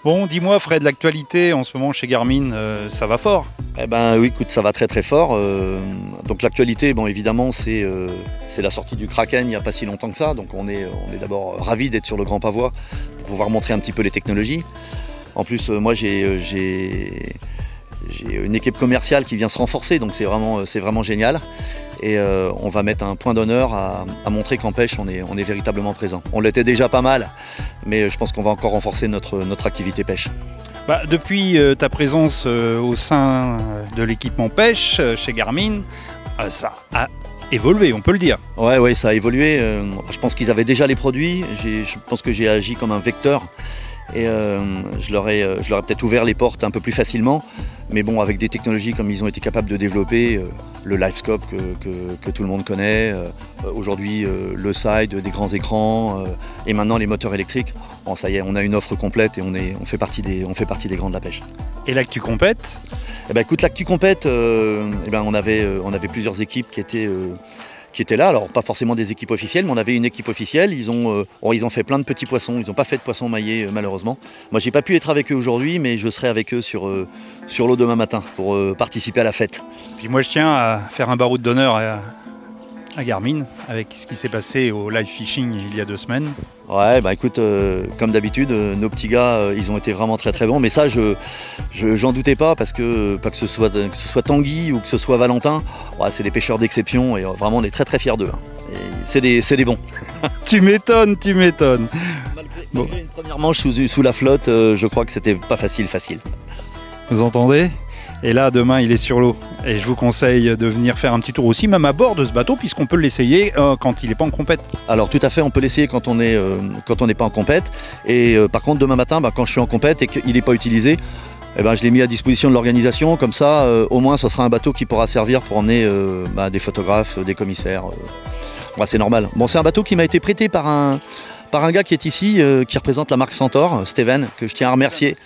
Bon, dis-moi Fred, l'actualité en ce moment chez Garmin, ça va fort? Eh ben oui, écoute, ça va très très fort. Donc l'actualité, bon évidemment, c'est la sortie du Kraken il n'y a pas si longtemps que ça. Donc on est d'abord ravis d'être sur le Grand Pavois pour pouvoir montrer un petit peu les technologies. En plus, moi j'ai une équipe commerciale qui vient se renforcer, donc c'est vraiment génial. Et on va mettre un point d'honneur à montrer qu'en pêche, on est véritablement présent. On l'était déjà pas mal, mais je pense qu'on va encore renforcer notre activité pêche. Bah, depuis ta présence au sein de l'équipement pêche chez Garmin, ça a évolué, on peut le dire. Ouais, ça a évolué. Je pense qu'ils avaient déjà les produits. Je pense que j'ai agi comme un vecteur. Et je leur ai peut-être ouvert les portes un peu plus facilement, mais bon, avec des technologies comme ils ont été capables de développer, le LiveScope que tout le monde connaît, aujourd'hui le side, des grands écrans, et maintenant les moteurs électriques. Bon, ça y est, on a une offre complète et on fait partie des grands de la pêche. Et l'actu compète? Eh ben, écoute, l'actu compète, on avait plusieurs équipes qui étaient là, alors pas forcément des équipes officielles, mais on avait une équipe officielle. Ils ont fait plein de petits poissons, ils n'ont pas fait de poissons maillés malheureusement. Moi j'ai pas pu être avec eux aujourd'hui, mais je serai avec eux sur l'eau demain matin pour participer à la fête. Puis moi je tiens à faire un baroud d'honneur à Garmin avec ce qui s'est passé au live fishing il y a 2 semaines. Ouais, bah écoute, comme d'habitude, nos petits gars, ils ont été vraiment très très bons, mais ça j'en doutais pas parce que ce soit Tanguy ou que ce soit Valentin, ouais, c'est des pêcheurs d'exception et vraiment on est très très fiers d'eux. Hein. C'est des bons. Tu m'étonnes. Malgré une première manche sous la flotte, je crois que c'était pas facile. Vous entendez? Et là, demain, il est sur l'eau. Et je vous conseille de venir faire un petit tour aussi, même à bord de ce bateau, puisqu'on peut l'essayer quand il n'est pas en compète. Alors tout à fait, on peut l'essayer quand on n'est pas en compète. Et par contre, demain matin, quand je suis en compète et qu'il n'est pas utilisé, je l'ai mis à disposition de l'organisation. Comme ça, au moins, ce sera un bateau qui pourra servir pour emmener des photographes, des commissaires. C'est normal. Bon, c'est un bateau qui m'a été prêté par un gars qui est ici, qui représente la marque Centaure, Steven, que je tiens à remercier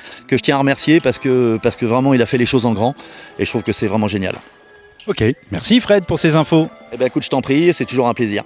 parce que vraiment il a fait les choses en grand et je trouve que c'est vraiment génial. Ok, merci Fred pour ces infos. Écoute, je t'en prie, c'est toujours un plaisir.